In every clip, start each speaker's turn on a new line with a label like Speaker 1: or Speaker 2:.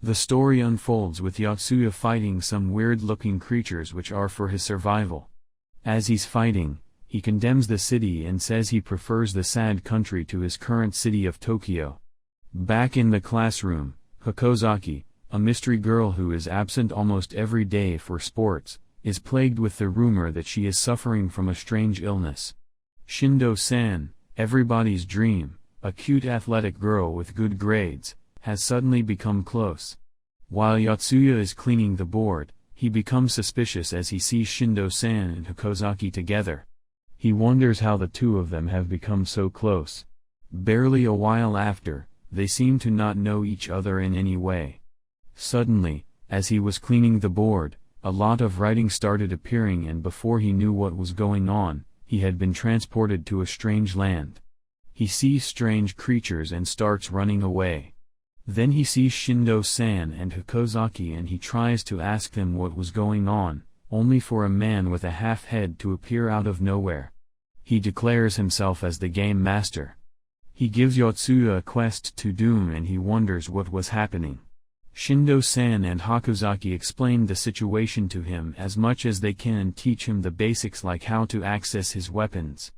Speaker 1: The story unfolds with Yotsuya fighting some weird-looking creatures which are for his survival. As he's fighting, he condemns the city and says he prefers the sad country to his current city of Tokyo. Back in the classroom, Hakozaki, a mystery girl who is absent almost every day for sports, is plagued with the rumor that she is suffering from a strange illness. Shindo-san, everybody's dream, a cute athletic girl with good grades, has suddenly become close. While Yotsuya is cleaning the board, he becomes suspicious as he sees Shindo-san and Hakozaki together. He wonders how the two of them have become so close. Barely a while after, they seem to not know each other in any way. Suddenly, as he was cleaning the board, a lot of writing started appearing, and before he knew what was going on, he had been transported to a strange land. He sees strange creatures and starts running away. Then he sees Shindo-san and Hakozaki and he tries to ask them what was going on, only for a man with a half head to appear out of nowhere. He declares himself as the game master. He gives Yotsuya a quest to do and he wonders what was happening. Shindo-san and Hakozaki explain the situation to him as much as they can and teach him the basics like how to access his weapons.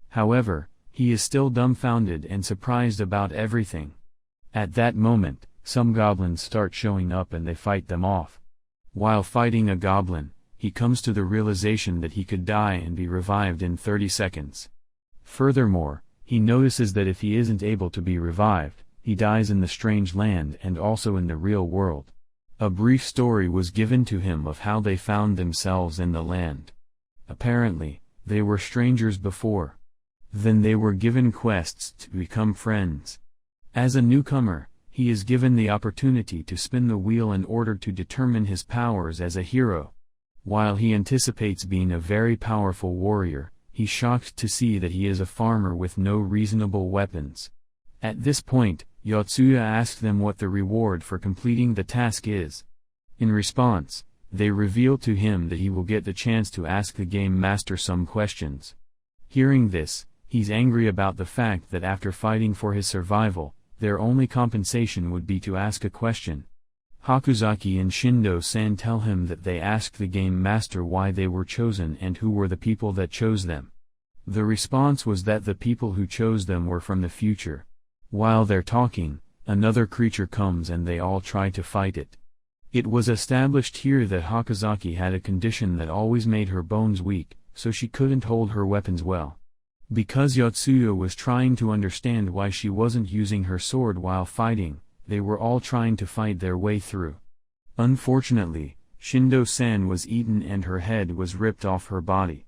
Speaker 1: However, he is still dumbfounded and surprised about everything. At that moment, some goblins start showing up and they fight them off. While fighting a goblin, he comes to the realization that he could die and be revived in 30 seconds. Furthermore, he notices that if he isn't able to be revived, he dies in the strange land and also in the real world. A brief story was given to him of how they found themselves in the land. Apparently, they were strangers before. Then they were given quests to become friends. As a newcomer, he is given the opportunity to spin the wheel in order to determine his powers as a hero. While he anticipates being a very powerful warrior, he's shocked to see that he is a farmer with no reasonable weapons. At this point, Yotsuya asks them what the reward for completing the task is. In response, they reveal to him that he will get the chance to ask the game master some questions. Hearing this, he's angry about the fact that after fighting for his survival, their only compensation would be to ask a question. Hakozaki and Shindo-san tell him that they asked the game master why they were chosen and who were the people that chose them. The response was that the people who chose them were from the future. While they're talking, another creature comes and they all try to fight it. It was established here that Hakozaki had a condition that always made her bones weak, so she couldn't hold her weapons well. Because Yotsuya was trying to understand why she wasn't using her sword while fighting, they were all trying to fight their way through. Unfortunately, Shindo-san was eaten and her head was ripped off her body.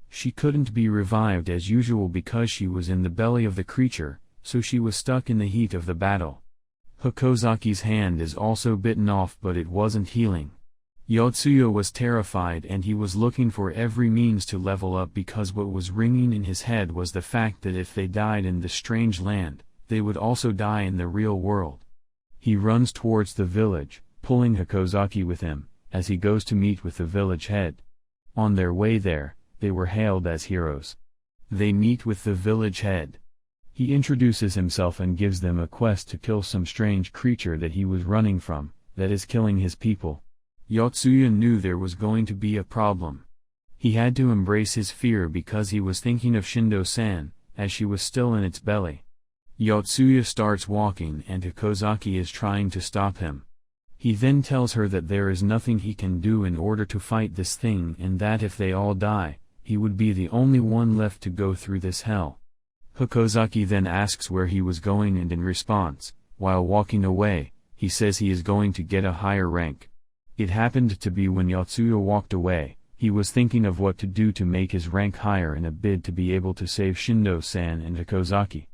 Speaker 1: She couldn't be revived as usual because she was in the belly of the creature, so she was stuck in the heat of the battle. Hakozaki's hand is also bitten off but it wasn't healing. Yotsuya was terrified and he was looking for every means to level up because what was ringing in his head was the fact that if they died in the strange land, they would also die in the real world. He runs towards the village, pulling Hakozaki with him, as he goes to meet with the village head. On their way there, they were hailed as heroes. They meet with the village head. He introduces himself and gives them a quest to kill some strange creature that he was running from, that is killing his people. Yotsuya knew there was going to be a problem. He had to embrace his fear because he was thinking of Shindo-san, as she was still in its belly. Yotsuya starts walking and Hakozaki is trying to stop him. He then tells her that there is nothing he can do in order to fight this thing and that if they all die, he would be the only one left to go through this hell. Hakozaki then asks where he was going and in response, while walking away, he says he is going to get a higher rank. It happened to be when Yotsuya walked away, he was thinking of what to do to make his rank higher in a bid to be able to save Shindo-san and Hakozaki.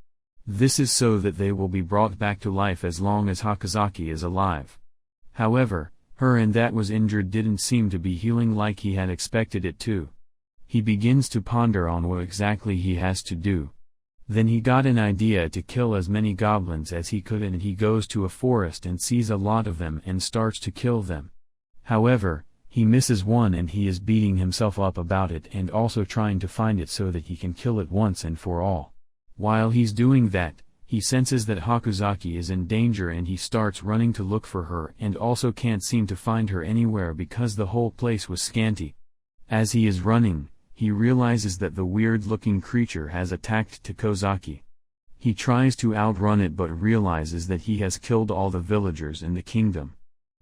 Speaker 1: This is so that they will be brought back to life as long as Hakozaki is alive. However, her hand that was injured didn't seem to be healing like he had expected it to. He begins to ponder on what exactly he has to do. Then he got an idea to kill as many goblins as he could and he goes to a forest and sees a lot of them and starts to kill them. However, he misses one and he is beating himself up about it and also trying to find it so that he can kill it once and for all. While he's doing that, He senses that Hakozaki is in danger and he starts running to look for her and also can't seem to find her anywhere because the whole place was scanty. As he is running, he realizes that the weird-looking creature has attacked Takozaki. He tries to outrun it but realizes that he has killed all the villagers in the kingdom.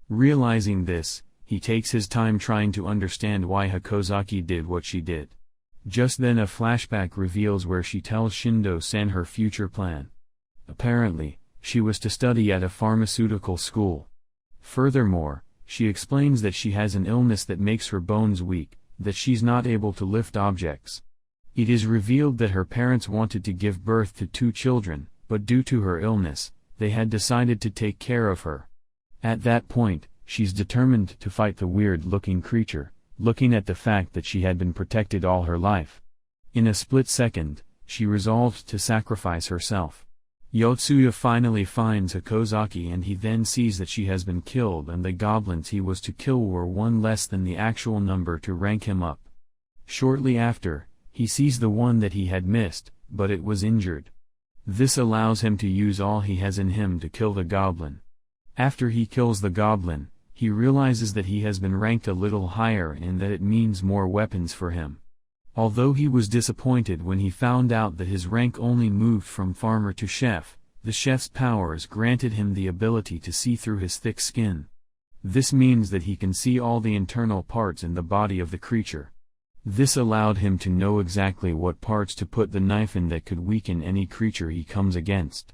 Speaker 1: Realizing this, he takes his time trying to understand why Hakozaki did what she did. Just then a flashback reveals where she tells Shindo-san her future plan. Apparently, she was to study at a pharmaceutical school. Furthermore, she explains that she has an illness that makes her bones weak, that she's not able to lift objects. It is revealed that her parents wanted to give birth to 2 children, but due to her illness, they had decided to take care of her. At that point, she's determined to fight the weird-looking creature, looking at the fact that she had been protected all her life. In a split second, she resolved to sacrifice herself. Yotsuya finally finds Hakozaki and he then sees that she has been killed and the goblins he was to kill were 1 less than the actual number to rank him up. Shortly after, he sees the one that he had missed, but it was injured. This allows him to use all he has in him to kill the goblin. After he kills the goblin, he realizes that he has been ranked a little higher and that it means more weapons for him. Although he was disappointed when he found out that his rank only moved from farmer to chef, the chef's powers granted him the ability to see through his thick skin. This means that he can see all the internal parts in the body of the creature. This allowed him to know exactly what parts to put the knife in that could weaken any creature he comes against.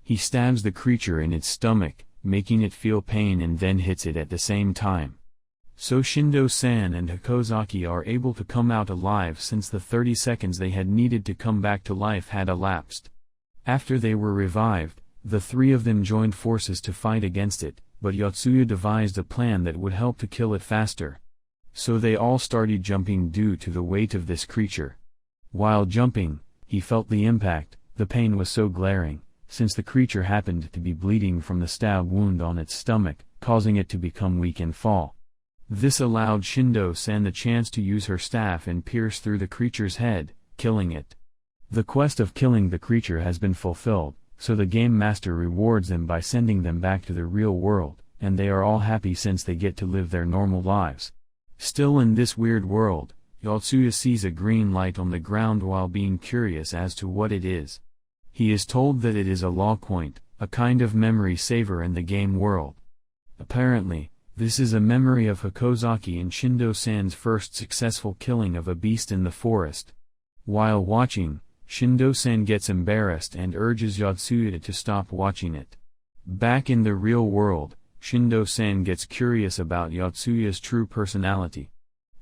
Speaker 1: He stabs the creature in its stomach, making it feel pain and then hits it at the same time. So Shindo-san and Hakozaki are able to come out alive since the 30 seconds they had needed to come back to life had elapsed. After they were revived, the 3 of them joined forces to fight against it, but Yotsuya devised a plan that would help to kill it faster. So they all started jumping due to the weight of this creature. While jumping, he felt the impact. The pain was so glaring, since the creature happened to be bleeding from the stab wound on its stomach, causing it to become weak and fall. This allowed Shindo-san the chance to use her staff and pierce through the creature's head, killing it. The quest of killing the creature has been fulfilled, so the game master rewards them by sending them back to the real world, and they are all happy since they get to live their normal lives. Still in this weird world, Yotsuya sees a green light on the ground while being curious as to what it is. He is told that it is a law point, a kind of memory saver in the game world. Apparently, this is a memory of Hakozaki and Shindo-san's first successful killing of a beast in the forest. While watching, Shindo-san gets embarrassed and urges Yotsuya to stop watching it. Back in the real world, Shindo-san gets curious about Yotsuya's true personality.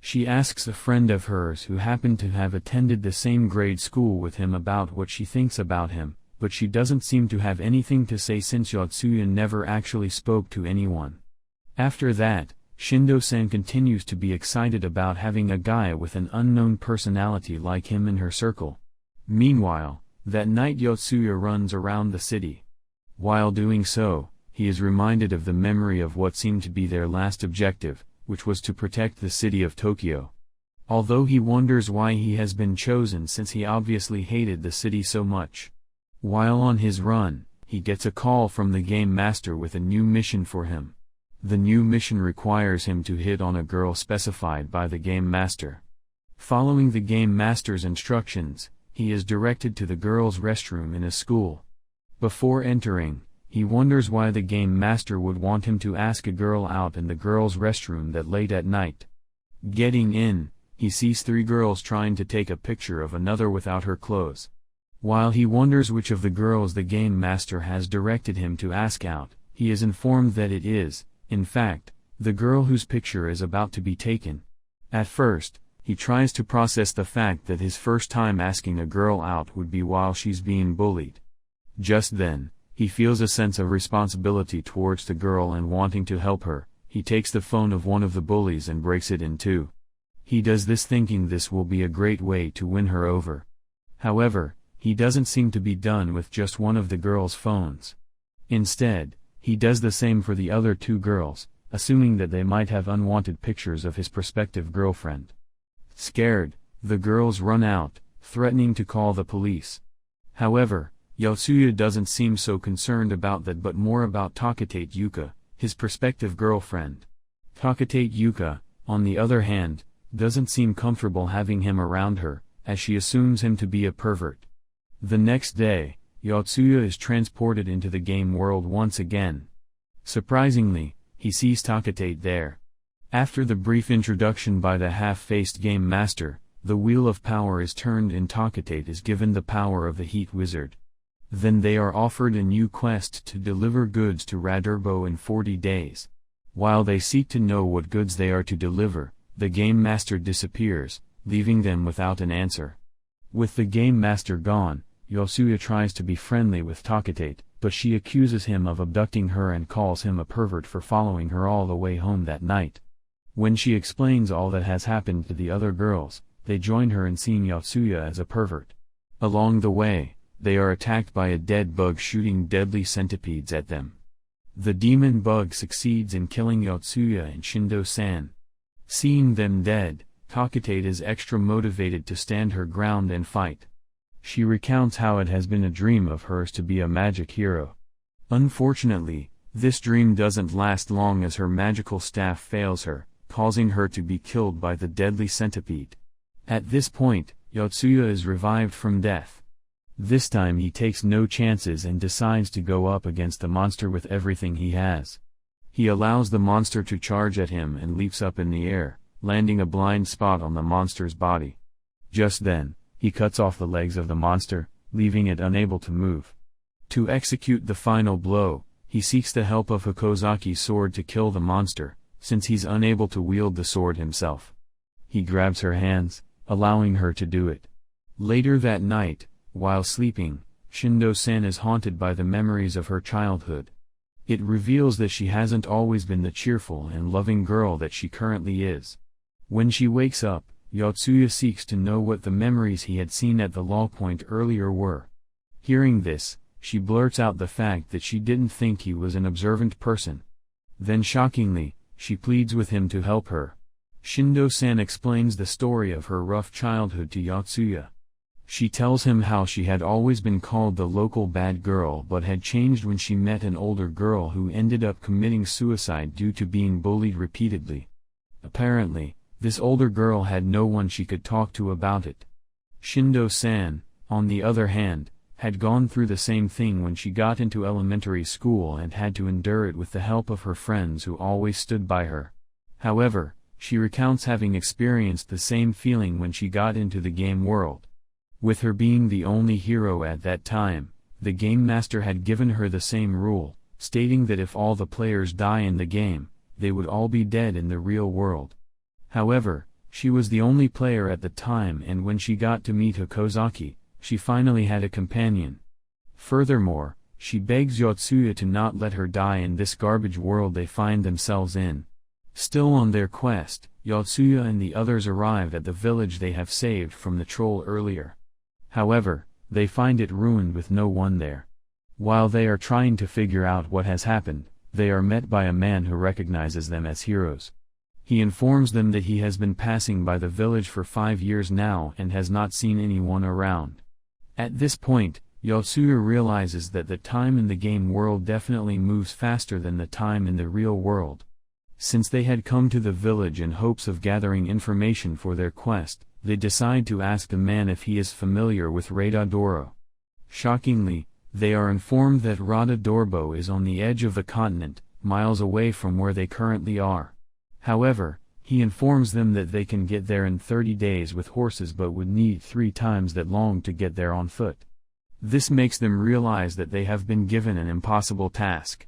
Speaker 1: She asks a friend of hers who happened to have attended the same grade school with him about what she thinks about him, but she doesn't seem to have anything to say since Yotsuya never actually spoke to anyone. After that, Shindo-san continues to be excited about having a guy with an unknown personality like him in her circle. Meanwhile, that night Yotsuya runs around the city. While doing so, he is reminded of the memory of what seemed to be their last objective, which was to protect the city of Tokyo. Although he wonders why he has been chosen since he obviously hated the city so much. While on his run, he gets a call from the game master with a new mission for him. The new mission requires him to hit on a girl specified by the game master. Following the game master's instructions, he is directed to the girls' restroom in a school. Before entering, he wonders why the game master would want him to ask a girl out in the girls' restroom that late at night. Getting in, he sees 3 girls trying to take a picture of another without her clothes. While he wonders which of the girls the game master has directed him to ask out, he is informed that it is, in fact, the girl whose picture is about to be taken. At first, he tries to process the fact that his first time asking a girl out would be while she's being bullied. Just then, he feels a sense of responsibility towards the girl and wanting to help her. He takes the phone of one of the bullies and breaks it in 2. He does this thinking this will be a great way to win her over. However, he doesn't seem to be done with just one of the girl's phones. Instead, he does the same for the other 2 girls, assuming that they might have unwanted pictures of his prospective girlfriend. Scared, the girls run out, threatening to call the police. However, Yotsuya doesn't seem so concerned about that but more about Takatate Yuka, his prospective girlfriend. Takatate Yuka, on the other hand, doesn't seem comfortable having him around her, as she assumes him to be a pervert. The next day, Yotsuya is transported into the game world once again. Surprisingly, he sees Takatate there. After the brief introduction by the half-faced game master, the wheel of power is turned and Takatate is given the power of the Heat Wizard. Then they are offered a new quest to deliver goods to Radurbo in 40 days. While they seek to know what goods they are to deliver, the game master disappears, leaving them without an answer. With the game master gone, Yotsuya tries to be friendly with Takatate, but she accuses him of abducting her and calls him a pervert for following her all the way home that night. When she explains all that has happened to the other girls, they join her in seeing Yotsuya as a pervert. Along the way, they are attacked by a dead bug shooting deadly centipedes at them. The demon bug succeeds in killing Yotsuya and Shindo-san. Seeing them dead, Takatate is extra motivated to stand her ground and fight. She recounts how it has been a dream of hers to be a magic hero. Unfortunately, this dream doesn't last long as her magical staff fails her, causing her to be killed by the deadly centipede. At this point, Yotsuya is revived from death. This time he takes no chances and decides to go up against the monster with everything he has. He allows the monster to charge at him and leaps up in the air, landing a blind spot on the monster's body. Just then, he cuts off the legs of the monster, leaving it unable to move. To execute the final blow, he seeks the help of Hokozaki's sword to kill the monster, since he's unable to wield the sword himself. He grabs her hands, allowing her to do it. Later that night, while sleeping, Shindo-san is haunted by the memories of her childhood. It reveals that she hasn't always been the cheerful and loving girl that she currently is. When she wakes up, Yotsuya seeks to know what the memories he had seen at the law point earlier were. Hearing this, she blurts out the fact that she didn't think he was an observant person. Then shockingly, she pleads with him to help her. Shindo-san explains the story of her rough childhood to Yotsuya. She tells him how she had always been called the local bad girl but had changed when she met an older girl who ended up committing suicide due to being bullied repeatedly. Apparently, this older girl had no one she could talk to about it. Shindo-san, on the other hand, had gone through the same thing when she got into elementary school and had to endure it with the help of her friends who always stood by her. However, she recounts having experienced the same feeling when she got into the game world. With her being the only hero at that time, the game master had given her the same rule, stating that if all the players die in the game, they would all be dead in the real world. However, she was the only player at the time, and when she got to meet Hokozaki, she finally had a companion. Furthermore, she begs Yotsuya to not let her die in this garbage world they find themselves in. Still on their quest, Yotsuya and the others arrive at the village they have saved from the troll earlier. However, they find it ruined with no one there. While they are trying to figure out what has happened, they are met by a man who recognizes them as heroes. He informs them that he has been passing by the village for 5 years now and has not seen anyone around. At this point, Yotsuya realizes that the time in the game world definitely moves faster than the time in the real world. Since they had come to the village in hopes of gathering information for their quest, they decide to ask the man if he is familiar with Radadoro. Shockingly, they are informed that Radadorbo is on the edge of the continent, miles away from where they currently are. However, he informs them that they can get there in 30 days with horses but would need 3 times that long to get there on foot. This makes them realize that they have been given an impossible task.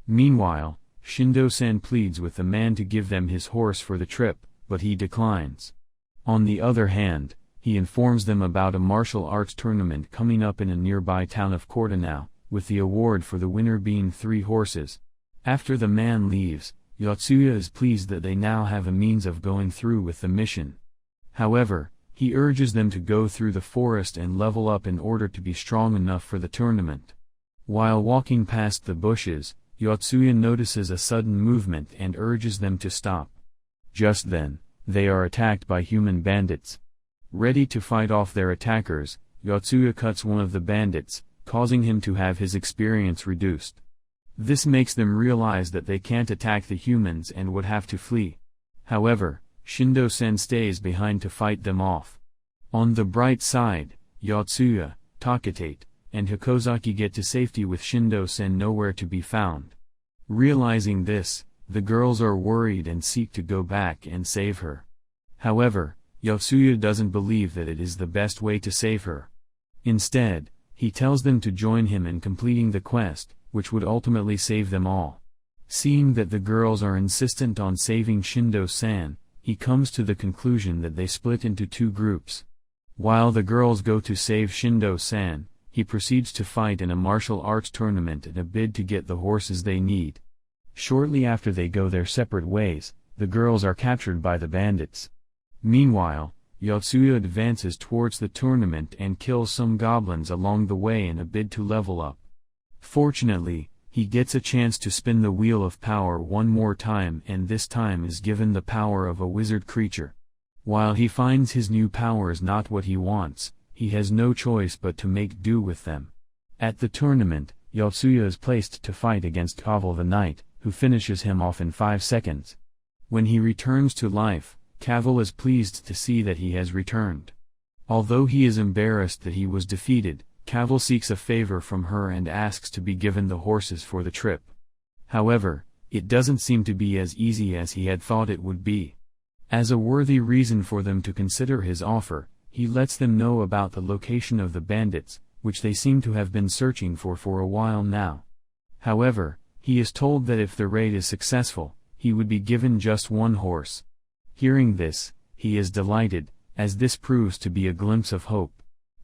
Speaker 1: Meanwhile, Shindo-san pleads with the man to give them his horse for the trip, but he declines. On the other hand, he informs them about a martial arts tournament coming up in a nearby town of Cordenau, with the award for the winner being 3 horses. After the man leaves, Yotsuya is pleased that they now have a means of going through with the mission. However, he urges them to go through the forest and level up in order to be strong enough for the tournament. While walking past the bushes, Yotsuya notices a sudden movement and urges them to stop. Just then, they are attacked by human bandits. Ready to fight off their attackers, Yotsuya cuts one of the bandits, causing him to have his experience reduced. This makes them realize that they can't attack the humans and would have to flee. However, Shindo-sen stays behind to fight them off. On the bright side, Yotsuya, Taketate, and Hakozaki get to safety with Shindo-sen nowhere to be found. Realizing this, the girls are worried and seek to go back and save her. However, Yotsuya doesn't believe that it is the best way to save her. Instead, he tells them to join him in completing the quest, which would ultimately save them all. Seeing that the girls are insistent on saving Shindo-san, he comes to the conclusion that they split into two groups. While the girls go to save Shindo-san, he proceeds to fight in a martial arts tournament in a bid to get the horses they need. Shortly after they go their separate ways, the girls are captured by the bandits. Meanwhile, Yotsuya advances towards the tournament and kills some goblins along the way in a bid to level up. Fortunately, he gets a chance to spin the Wheel of Power one more time, and this time is given the power of a wizard creature. While he finds his new powers not what he wants, he has no choice but to make do with them. At the tournament, Yotsuya is placed to fight against Kaval the Knight, who finishes him off in 5 seconds. When he returns to life, Kaval is pleased to see that he has returned. Although he is embarrassed that he was defeated, Kaval seeks a favor from her and asks to be given the horses for the trip. However, it doesn't seem to be as easy as he had thought it would be. As a worthy reason for them to consider his offer, he lets them know about the location of the bandits, which they seem to have been searching for a while now. However, he is told that if the raid is successful, he would be given just one horse. Hearing this, he is delighted, as this proves to be a glimpse of hope.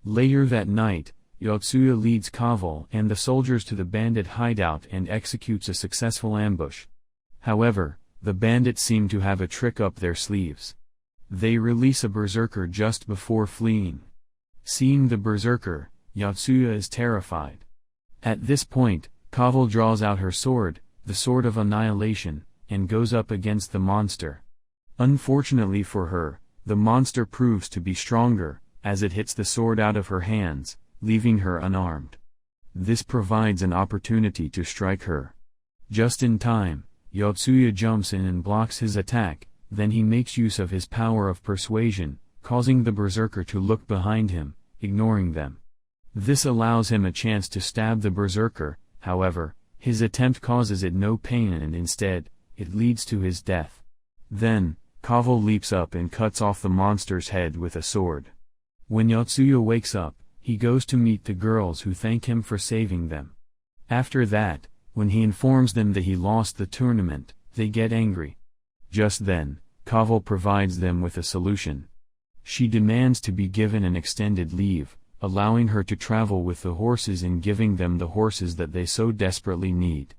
Speaker 1: Later that night, Yotsuya leads Kaval and the soldiers to the bandit hideout and executes a successful ambush. However, the bandits seem to have a trick up their sleeves. They release a berserker just before fleeing. Seeing the berserker, Yotsuya is terrified. At this point, Kaval draws out her sword, the Sword of Annihilation, and goes up against the monster. Unfortunately for her, the monster proves to be stronger, as it hits the sword out of her hands, leaving her unarmed. This provides an opportunity to strike her. Just in time, Yotsuya jumps in and blocks his attack, then he makes use of his power of persuasion, causing the berserker to look behind him, ignoring them. This allows him a chance to stab the berserker, however, his attempt causes it no pain and instead, it leads to his death. Then, Kaval leaps up and cuts off the monster's head with a sword. When Yotsuya wakes up, he goes to meet the girls who thank him for saving them. After that, when he informs them that he lost the tournament, they get angry. Just then, Kaval provides them with a solution. She demands to be given an extended leave, allowing her to travel with the horses and giving them the horses that they so desperately need.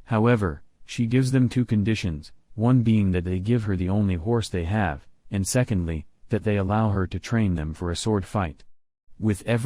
Speaker 1: However, she gives them two conditions, one being that they give her the only horse they have, and secondly, that they allow her to train them for a sword fight. With every